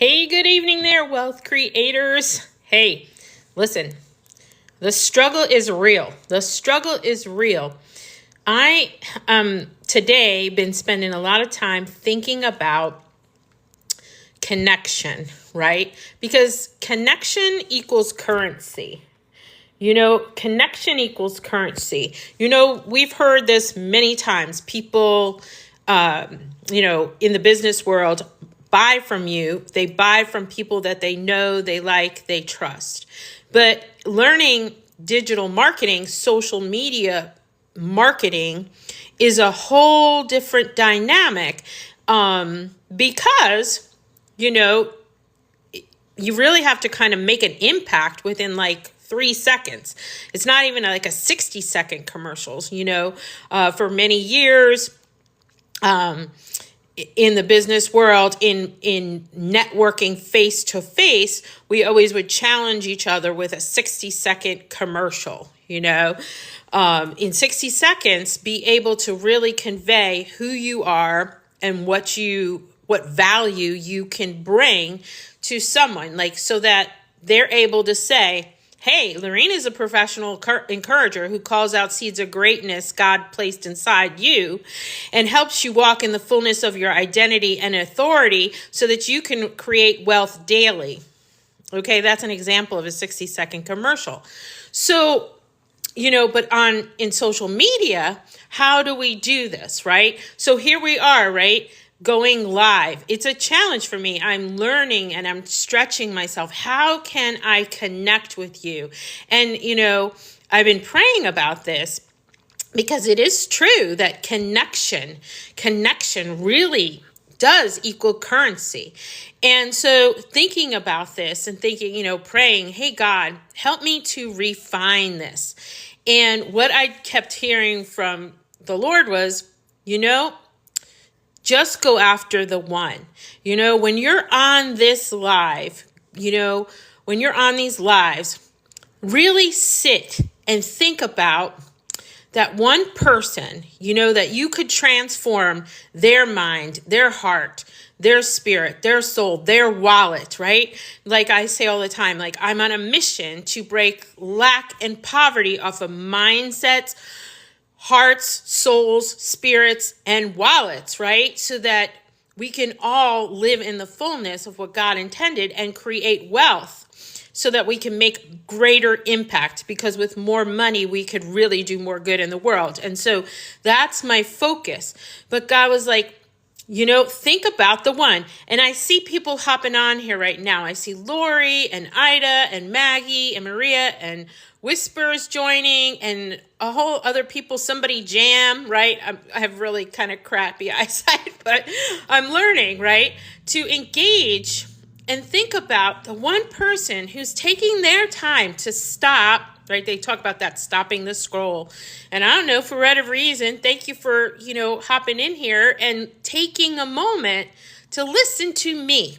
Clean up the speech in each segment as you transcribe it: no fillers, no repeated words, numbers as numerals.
Hey, good evening there, wealth creators. Hey, listen, the struggle is real. The struggle is real. I today been spending a lot of time thinking about connection, right? Because connection equals currency. Connection equals currency. We've heard this many times. People, in the business world, buy from you. They buy from people that they know, they like, they trust. But learning digital marketing, social media marketing is a whole different dynamic because, you really have to kind of make an impact within like 3 seconds. It's not even like a 60-second commercials, for many years, in the business world, in networking face to face, we always would challenge each other with a 60-second commercial, in 60 seconds, be able to really convey who you are and what value you can bring to someone, like, so that they're able to say, hey, Lorene is a professional encourager who calls out seeds of greatness God placed inside you and helps you walk in the fullness of your identity and authority so that you can create wealth daily. Okay, that's an example of a 60-second commercial. So, but in social media, how do we do this, right? So here we are, right? Going live. It's a challenge for me. I'm learning and I'm stretching myself. How can I connect with you? And, I've been praying about this because it is true that connection really does equal currency. And so thinking about this and thinking, praying, hey, God, help me to refine this. And what I kept hearing from the Lord was, just go after the one. When you're on this live, when you're on these lives, really sit and think about that one person, that you could transform their mind, their heart, their spirit, their soul, their wallet, right? Like I say all the time, like I'm on a mission to break lack and poverty off of mindsets, hearts, souls, spirits, and wallets, right? So that we can all live in the fullness of what God intended and create wealth so that we can make greater impact, because with more money, we could really do more good in the world. And so that's my focus. But God was like, think about the one. And I see people hopping on here right now. I see Lori and Ida and Maggie and Maria and Whispers joining and a whole other people, somebody Jam, right? I have really kind of crappy eyesight, but I'm learning, right? To engage and think about the one person who's taking their time to stop, right? They talk about that stopping the scroll. And I don't know, for whatever reason, thank you for, hopping in here and taking a moment to listen to me,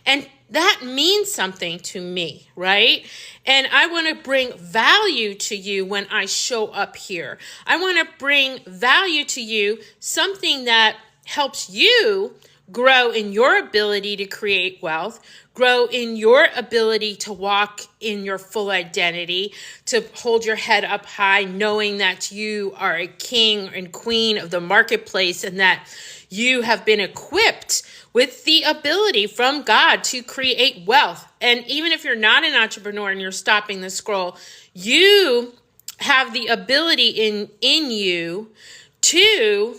and that means something to me, right? And I want to bring value to you when I show up here. I want to bring value to you, something that helps you grow in your ability to create wealth, grow in your ability to walk in your full identity, to hold your head up high, knowing that you are a king and queen of the marketplace and that you have been equipped with the ability from God to create wealth. And even if you're not an entrepreneur and you're stopping the scroll, you have the ability in you to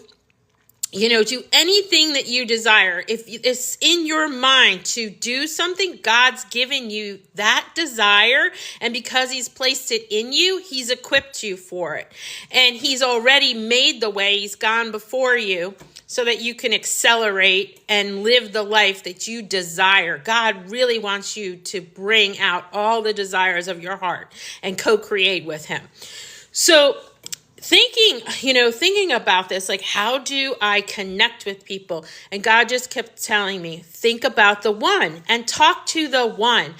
do anything that you desire. If it's in your mind to do something, God's given you that desire. And because he's placed it in you, he's equipped you for it. And he's already made the way. He's gone before you so that you can accelerate and live the life that you desire. God really wants you to bring out all the desires of your heart and co-create with him. So thinking about this, like, how do I connect with people? And God just kept telling me, think about the one and talk to the one,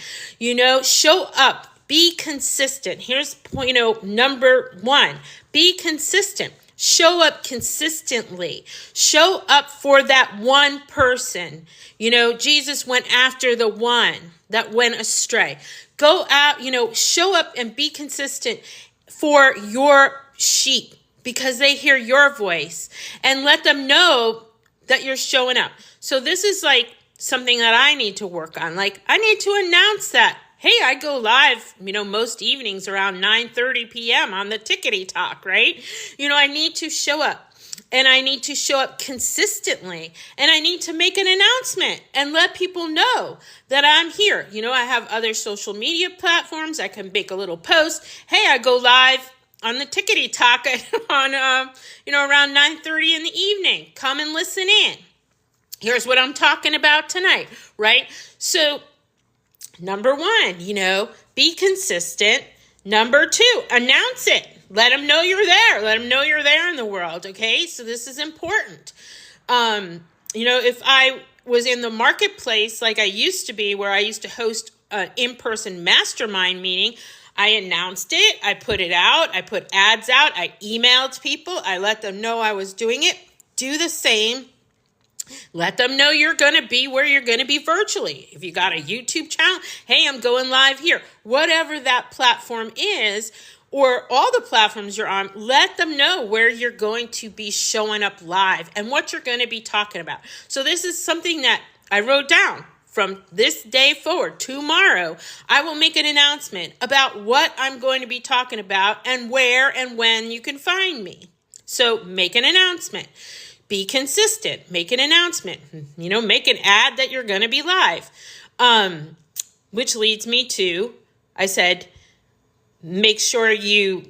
show up, be consistent. Here's point, number one, be consistent. show up consistently. Show up for that one person. Jesus went after the one that went astray. Go out, show up and be consistent for your sheep because they hear your voice, and let them know that you're showing up. So this is like something that I need to work on. Like, I need to announce that, hey, I go live, most evenings around 9:30 p.m. on the Tickety Talk, right? I need to show up. And I need to show up consistently. And I need to make an announcement and let people know that I'm here. I have other social media platforms. I can make a little post. Hey, I go live on the Tickety Talk on, around 9:30 in the evening. Come and listen in. Here's what I'm talking about tonight, right? So, number one, be consistent. Number two, announce it. Let them know you're there. Let them know you're there in the world, okay? So this is important. If I was in the marketplace like I used to be, where I used to host an in-person mastermind meeting, I announced it. I put it out. I put ads out. I emailed people. I let them know I was doing it. Do the same. Let them know you're going to be where you're going to be virtually. If you got a YouTube channel, hey, I'm going live here. Whatever that platform is, or all the platforms you're on, let them know where you're going to be showing up live and what you're going to be talking about. So this is something that I wrote down. From this day forward, tomorrow, I will make an announcement about what I'm going to be talking about and where and when you can find me. So make an announcement. Be consistent. Make an announcement. Make an ad that you're going to be live. Which leads me to, I said, make sure you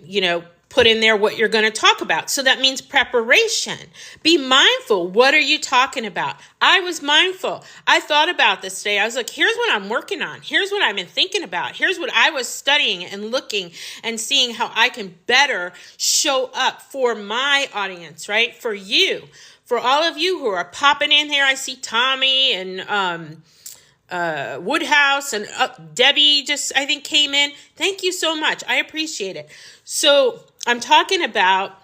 put in there what you're going to talk about. So that means preparation. Be mindful. What are you talking about? I was mindful. I thought about this today. I was like, here's what I'm working on. Here's what I've been thinking about. Here's what I was studying and looking and seeing how I can better show up for my audience, right? For you. For all of you who are popping in here, I see Tommy and Woodhouse and Debbie I think came in. Thank you so much. I appreciate it. So I'm talking about,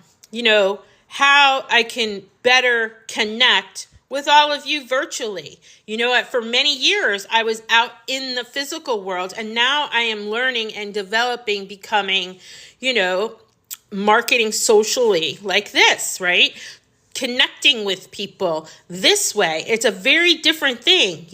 how I can better connect with all of you virtually. For many years, I was out in the physical world, and now I am learning and developing, becoming, marketing socially like this, right? Connecting with people this way. It's a very different thing,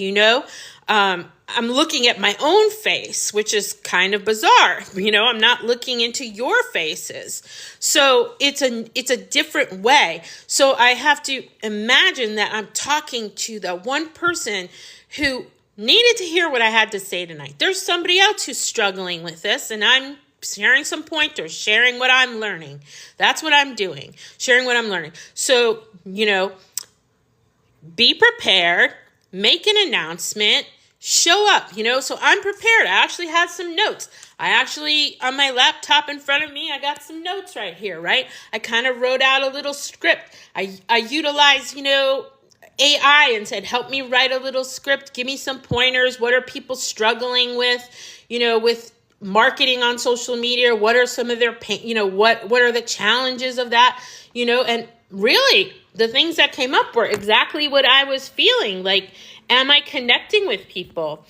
I'm looking at my own face, which is kind of bizarre. I'm not looking into your faces. So it's a different way. So I have to imagine that I'm talking to the one person who needed to hear what I had to say tonight. There's somebody else who's struggling with this, and I'm sharing some pointers, sharing what I'm learning. That's what I'm doing, sharing what I'm learning. So, be prepared, make an announcement, show up, so I'm prepared. I actually have some notes. On my laptop in front of me, I got some notes right here, right? I kind of wrote out a little script. I utilized, AI and said, help me write a little script. Give me some pointers. What are people struggling with, with marketing on social media? What are some of their pain, what are the challenges of that, and really the things that came up were exactly what I was feeling. Like, am I connecting with people?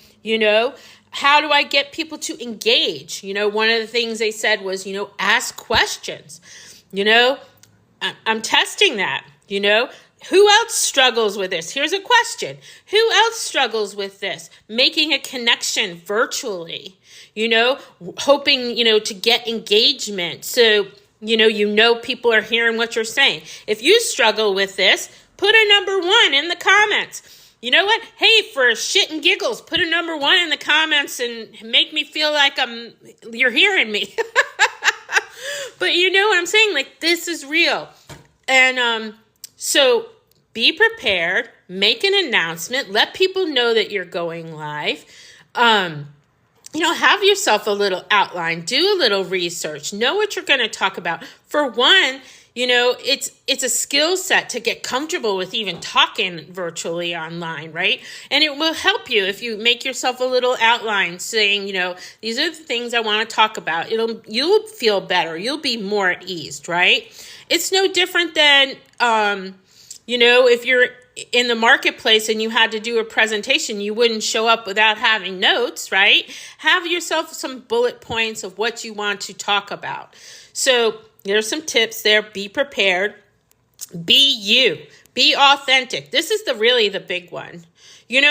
How do I get people to engage? One of the things they said was, ask questions. I'm testing that, Who else struggles with this? Here's a question. Who else struggles with this? Making a connection virtually, hoping, to get engagement. So, people are hearing what you're saying. If you struggle with this, put a number 1 in the comments. You know what? Hey, for shit and giggles, put a number 1 in the comments and make me feel like you're hearing me. But you know what I'm saying? Like, this is real. And so be prepared, make an announcement, let people know that you're going live. Have yourself a little outline, do a little research, know what you're going to talk about. For one, it's a skill set to get comfortable with even talking virtually online, right? And it will help you if you make yourself a little outline saying, these are the things I want to talk about. You'll feel better. You'll be more at ease, right? It's no different than, if you're in the marketplace and you had to do a presentation, you wouldn't show up without having notes, right? Have yourself some bullet points of what you want to talk about. So there's some tips there. Be prepared. Be you. Be authentic. This is really the big one. You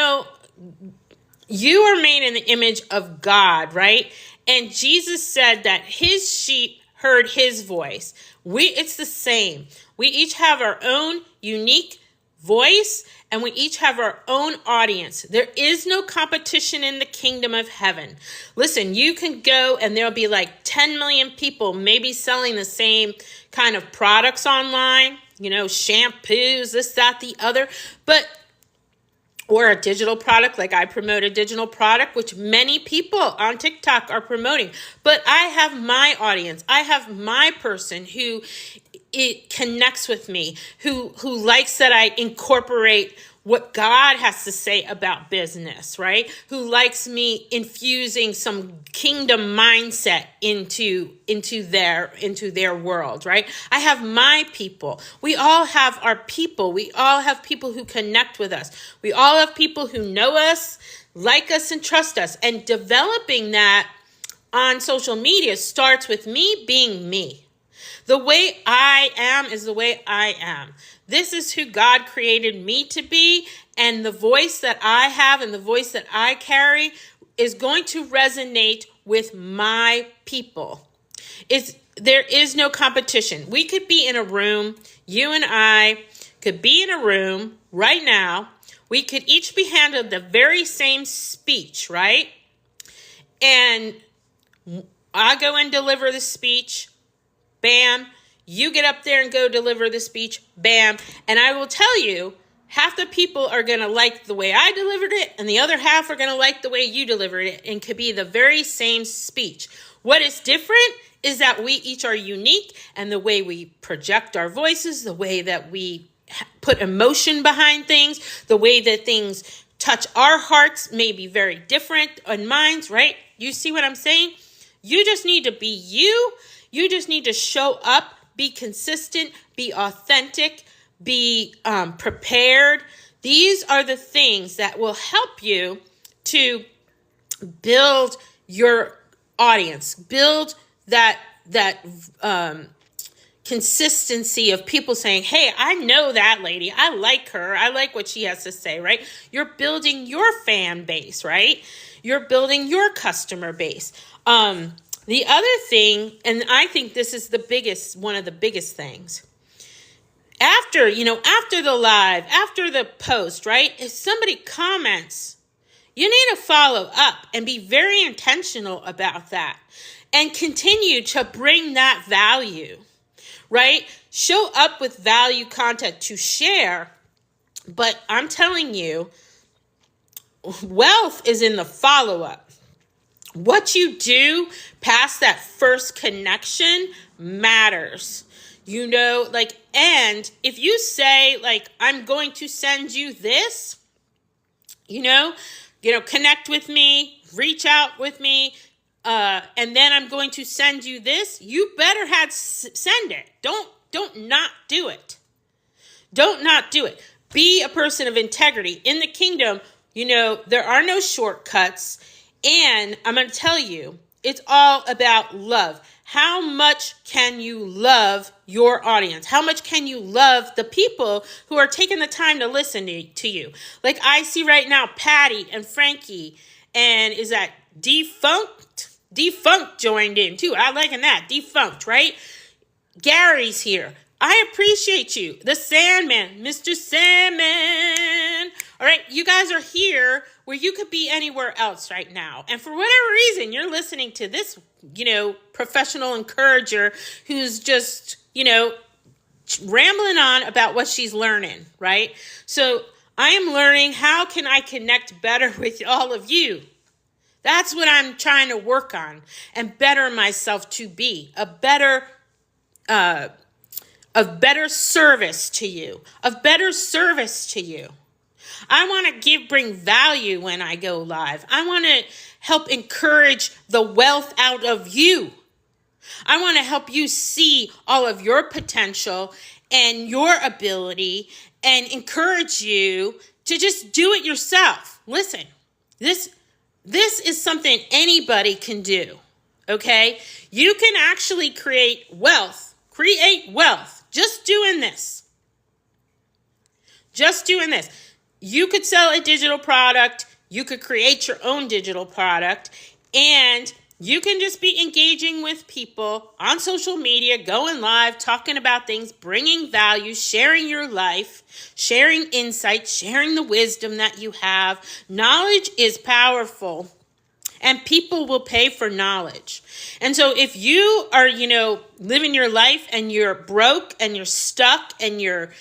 are made in the image of God, right? And Jesus said that his sheep heard his voice. It's the same. We each have our own unique voice, and we each have our own audience. There is no competition in the kingdom of heaven. Listen, you can go and there'll be like 10 million people maybe selling the same kind of products online, shampoos, this, that, the other, or a digital product, like I promote a digital product, which many people on TikTok are promoting. But I have my audience. I have my person who it connects with me, who likes that I incorporate what God has to say about business, right? Who likes me infusing some kingdom mindset into their world, right? I have my people. We all have our people. We all have people who connect with us. We all have people who know us, like us, and trust us. And developing that on social media starts with me being me. The way I am is the way I am. This is who God created me to be, and the voice that I have and the voice that I carry is going to resonate with my people. There is no competition. We could be in a room, you and I could be in a room right now. We could each be handed the very same speech, right? And I go and deliver the speech, bam. You get up there and go deliver the speech, bam. And I will tell you, half the people are going to like the way I delivered it, and the other half are going to like the way you delivered it, and could be the very same speech. What is different is that we each are unique, and the way we project our voices, the way that we put emotion behind things, the way that things touch our hearts may be very different on minds, right? You see what I'm saying? You just need to be you. You just need to show up. Be consistent, be authentic, be prepared. These are the things that will help you to build your audience, build that consistency of people saying, hey, I know that lady. I like her. I like what she has to say, right? You're building your fan base, right? You're building your customer base. The other thing, and I think this is one of the biggest things, after the live, after the post, right? If somebody comments, you need to follow up and be very intentional about that and continue to bring that value, right? Show up with value content to share. But I'm telling you, wealth is in the follow-up. What you do past that first connection matters, and if you say, I'm going to send you this, connect with me, reach out with me, and then I'm going to send you this, you better send it. Don't not do it. Don't not do it. Be a person of integrity. In the kingdom, there are no shortcuts. And I'm going to tell you, it's all about love. How much can you love your audience? How much can you love the people who are taking the time to listen to you? Like I see right now, Patty and Frankie, and is that Defunct? Defunct joined in too. I liking that. Defunct, right? Gary's here. I appreciate you. The Sandman, Mr. Sandman. All right, you guys are here where you could be anywhere else right now. And for whatever reason, you're listening to this, professional encourager who's just, rambling on about what she's learning, right? So I am learning, how can I connect better with all of you? That's what I'm trying to work on and better myself to be a better service to you, I want to bring value when I go live. I want to help encourage the wealth out of you. I want to help you see all of your potential and your ability and encourage you to just do it yourself. Listen, this is something anybody can do, okay? You can actually create wealth just doing this. Just doing this. You could sell a digital product. You could create your own digital product, and you can just be engaging with people on social media, going live, talking about things, bringing value, sharing your life, sharing insights, sharing the wisdom that you have. Knowledge is powerful, and people will pay for knowledge. And so if you are, living your life and you're broke and you're stuck and you're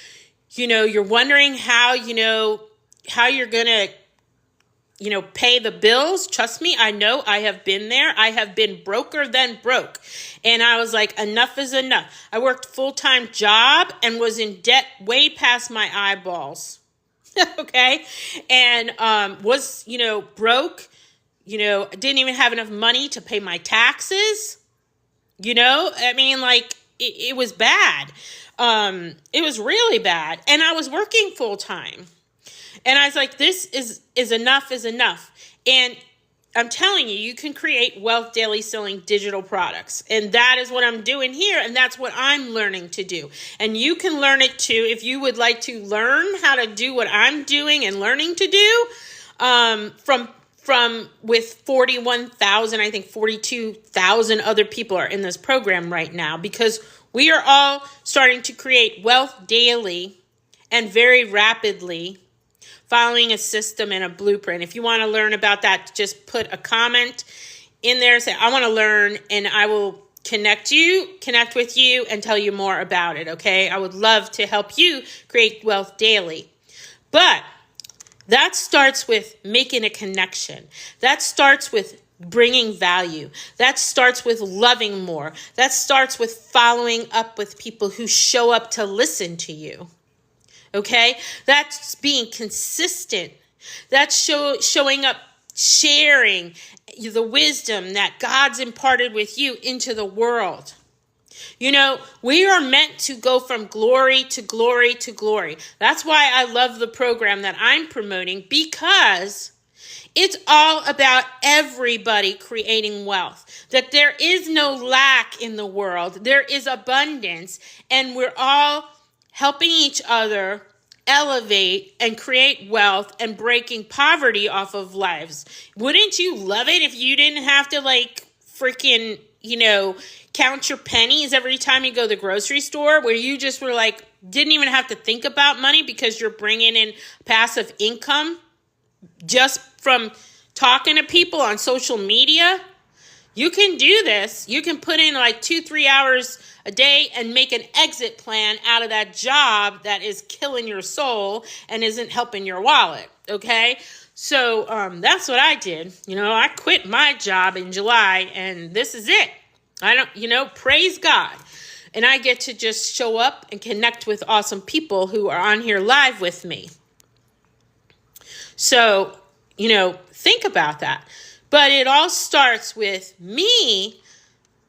wondering how you're going to pay the bills. Trust me, I know I have been there. I have been broker than broke. And I was like, enough is enough. I worked full-time job and was in debt way past my eyeballs. Okay. And was, broke, didn't even have enough money to pay my taxes. It was bad. It was really bad. And I was working full-time. And I was like, this is enough is enough. And I'm telling you, you can create wealth daily selling digital products. And that is what I'm doing here. And that's what I'm learning to do. And you can learn it too. If you would like to learn how to do what I'm doing and learning to do, from with 41,000, I think 42,000 other people are in this program right now, because we are all starting to create wealth daily and very rapidly, following a system and a blueprint. If you want to learn about that, just put a comment in there. Say, I want to learn, and I will connect with you and tell you more about it, okay? I would love to help you create wealth daily. But that starts with making a connection. That starts with bringing value. That starts with loving more. That starts with following up with people who show up to listen to you. Okay, that's being consistent. That's showing up, sharing the wisdom that God's imparted with you into the world. We are meant to go from glory to glory to glory. That's why I love the program that I'm promoting, because it's all about everybody creating wealth. That there is no lack in the world. There is abundance, and we're all helping each other elevate and create wealth and breaking poverty off of lives. Wouldn't you love it if you didn't have to freaking, count your pennies every time you go to the grocery store, where you just were didn't even have to think about money because you're bringing in passive income just from talking to people on social media? You can do this. You can put in 2-3 hours a day and make an exit plan out of that job that is killing your soul and isn't helping your wallet. Okay. So, that's what I did. I quit my job in July, and this is it. Praise God. And I get to just show up and connect with awesome people who are on here live with me. So, think about that. But it all starts with me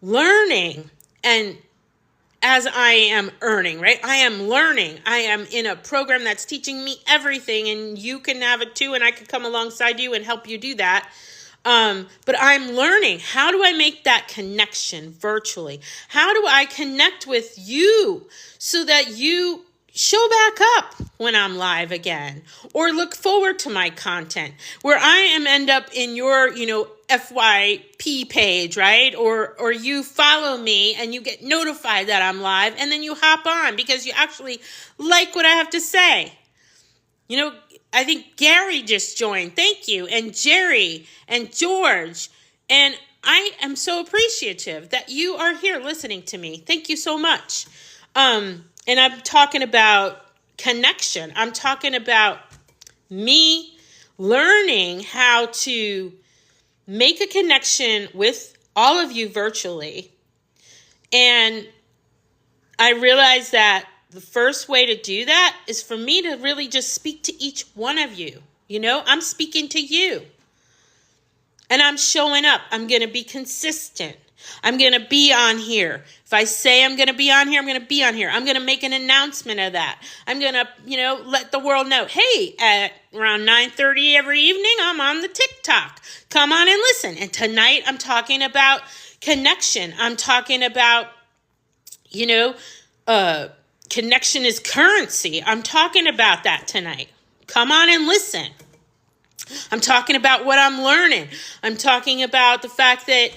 learning, and as I am earning, right? I am learning. I am in a program that's teaching me everything, and you can have it too, and I can come alongside you and help you do that. But I'm learning. How do I make that connection virtually? How do I connect with you so that you show back up when I'm live again, or look forward to my content where I end up in your, FYP page, right? Or you follow me and you get notified that I'm live, and then you hop on because you actually like what I have to say. I think Gary just joined. Thank you. And Jerry and George. And I am so appreciative that you are here listening to me. Thank you so much. And I'm talking about connection. I'm talking about me learning how to make a connection with all of you virtually. And I realized that the first way to do that is for me to really just speak to each one of you. I'm speaking to you. And I'm showing up. I'm going to be consistent. I'm going to be on here. If I say I'm going to be on here, I'm going to be on here. I'm going to make an announcement of that. I'm going to, let the world know, hey, at around 9:30 every evening, I'm on the TikTok. Come on and listen. And tonight I'm talking about connection. I'm talking about, connection is currency. I'm talking about that tonight. Come on and listen. I'm talking about what I'm learning. I'm talking about the fact that,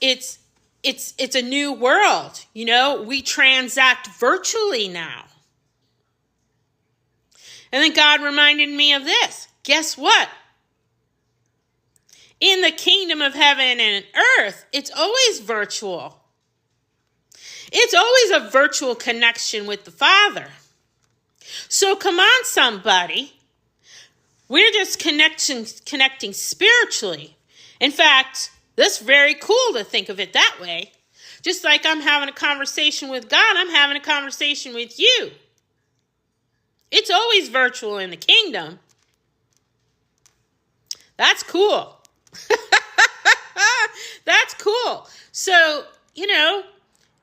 it's a new world. We transact virtually now. And then God reminded me of this. Guess what? In the kingdom of heaven and earth, it's always virtual. It's always a virtual connection with the Father. So come on, somebody. We're just connecting spiritually. In fact, that's very cool to think of it that way. Just like I'm having a conversation with God, I'm having a conversation with you. It's always virtual in the kingdom. That's cool. That's cool. So,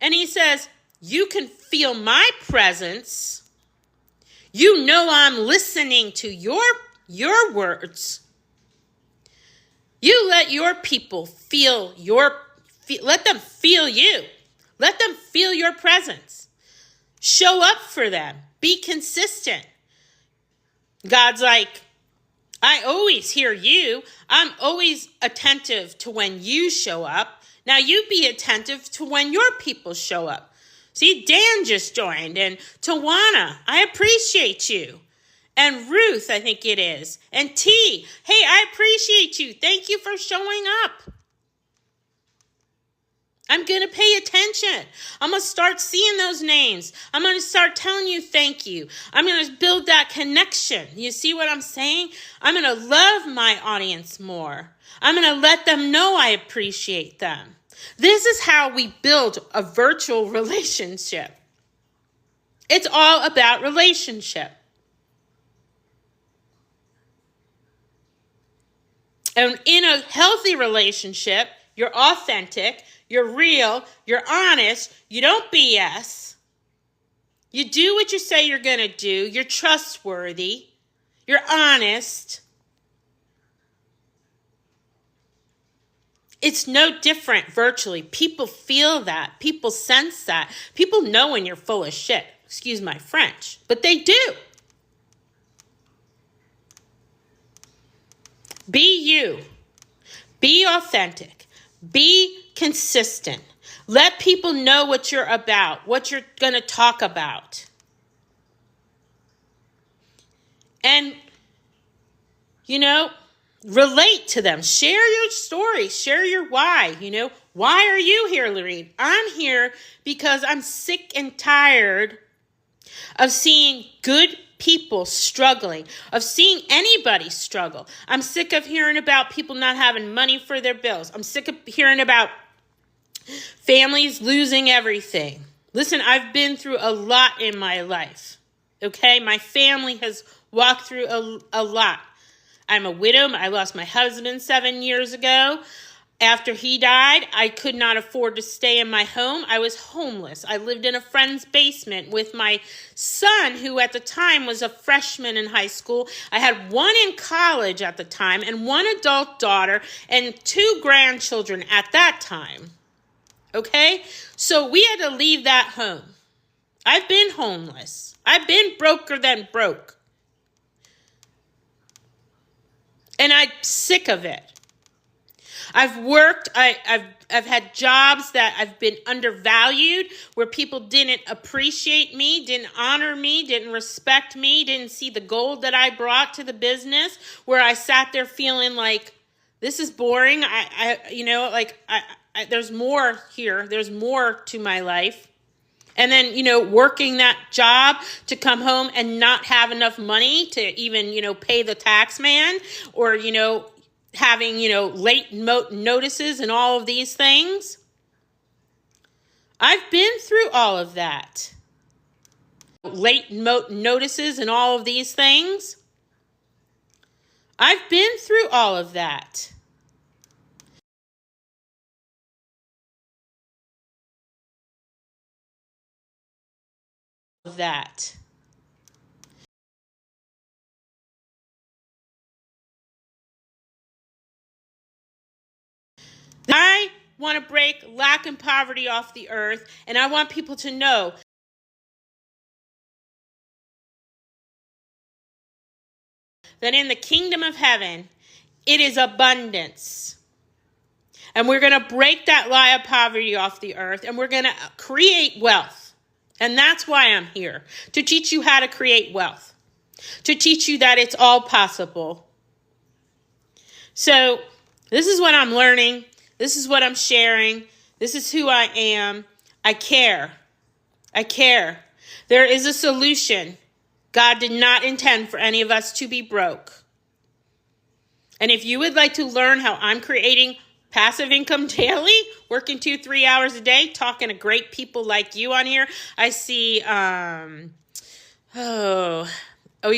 and he says, you can feel my presence. I'm listening to your words. You let your people let them feel you. Let them feel your presence. Show up for them. Be consistent. God's like, I always hear you. I'm always attentive to when you show up. Now you be attentive to when your people show up. See, Dan just joined, and Tawana, I appreciate you. And Ruth, I think it is. And T, hey, I appreciate you. Thank you for showing up. I'm going to pay attention. I'm going to start seeing those names. I'm going to start telling you thank you. I'm going to build that connection. You see what I'm saying? I'm going to love my audience more. I'm going to let them know I appreciate them. This is how we build a virtual relationship. It's all about relationship. And in a healthy relationship, you're authentic, you're real, you're honest, you don't BS. You do what you say you're going to do, you're trustworthy, you're honest. It's no different virtually. People feel that. People sense that. People know when you're full of shit. Excuse my French, but they do. Be you. Be authentic. Be consistent. Let people know what you're about, what you're going to talk about. And, relate to them. Share your story. Share your why. Why are you here, Lorene? I'm here because I'm sick and tired of seeing good people struggling, of seeing anybody struggle. I'm sick of hearing about people not having money for their bills. I'm sick of hearing about families losing everything. Listen, I've been through a lot in my life. Okay? My family has walked through a lot. I'm a widow. I lost my husband 7 years ago. After he died, I could not afford to stay in my home. I was homeless. I lived in a friend's basement with my son, who at the time was a freshman in high school. I had one in college at the time and one adult daughter and 2 grandchildren at that time. Okay? So we had to leave that home. I've been homeless. I've been broker than broke. And I'm sick of it. I've worked, I've had jobs that I've been undervalued, where people didn't appreciate me, didn't honor me, didn't respect me, didn't see the gold that I brought to the business, where I sat there feeling like, this is boring. There's more here. There's more to my life. And then, working that job to come home and not have enough money to even, pay the tax man, or, having, late notices and all of these things. I've been through all of that. Late notices and all of these things. I've been through all of that. that. I want to break lack and poverty off the earth, and I want people to know that in the kingdom of heaven, it is abundance. And we're going to break that lie of poverty off the earth, and we're going to create wealth. And that's why I'm here, to teach you how to create wealth, to teach you that it's all possible. So this is what I'm learning. This is what I'm sharing. This is who I am. I care. I care. There is a solution. God did not intend for any of us to be broke. And if you would like to learn how I'm creating passive income daily, working 2-3 hours a day, talking to great people like you on here. I see, you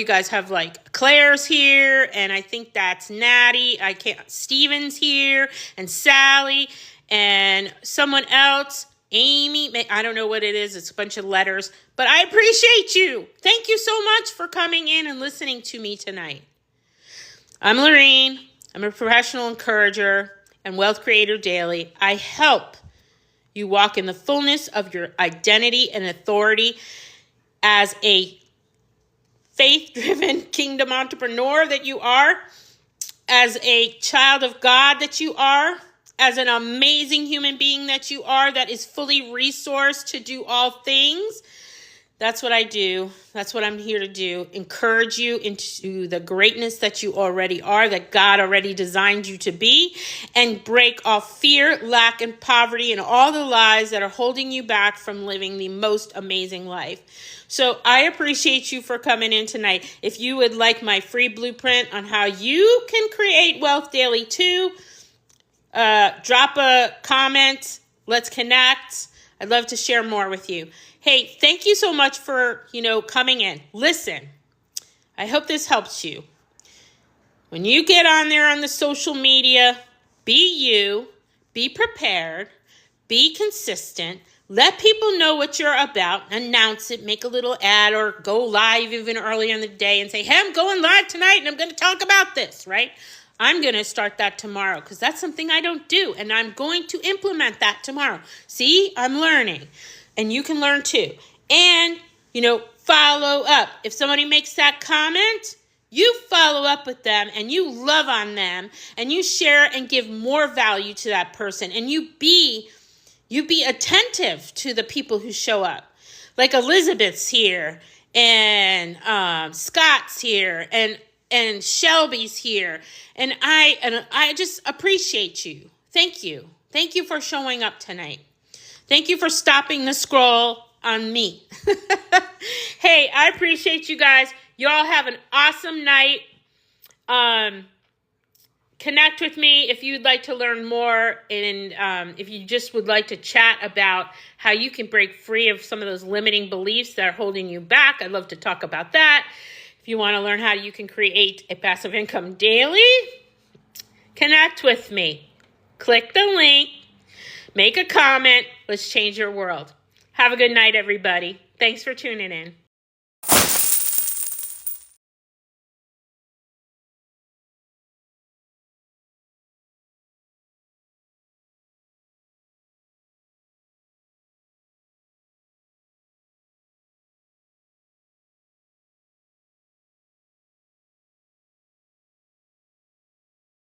guys have like Claire's here, and I think that's Natty. Steven's here, and Sally, and someone else, Amy. I don't know what it is. It's a bunch of letters, but I appreciate you. Thank you so much for coming in and listening to me tonight. I'm Lorene. I'm a professional encourager and Wealth Creator Daily. I help you walk in the fullness of your identity and authority as a faith-driven kingdom entrepreneur that you are, as a child of God that you are, as an amazing human being that you are, that is fully resourced to do all things. That's what I do. That's what I'm here to do. Encourage you into the greatness that you already are, that God already designed you to be, and break off fear, lack, and poverty and all the lies that are holding you back from living the most amazing life. So I appreciate you for coming in tonight. If you would like my free blueprint on how you can create wealth daily too, drop a comment. Let's connect. I'd love to share more with you. Hey, thank you so much for, coming in. Listen, I hope this helps you. When you get on there on the social media, be you, be prepared, be consistent, let people know what you're about, announce it, make a little ad or go live even earlier in the day and say, hey, I'm going live tonight and I'm going to talk about this, right? I'm going to start that tomorrow because that's something I don't do, and I'm going to implement that tomorrow. See, I'm learning. And you can learn too. And, follow up. If somebody makes that comment, you follow up with them and you love on them and you share and give more value to that person. And you be attentive to the people who show up. Like Elizabeth's here, and Scott's here, and Shelby's here. And I just appreciate you. Thank you. Thank you for showing up tonight. Thank you for stopping the scroll on me. Hey, I appreciate you guys. You all have an awesome night. Connect with me if you'd like to learn more, and if you just would like to chat about how you can break free of some of those limiting beliefs that are holding you back. I'd love to talk about that. If you want to learn how you can create a passive income daily, connect with me. Click the link. Make a comment. Let's change your world. Have a good night, everybody. Thanks for tuning in.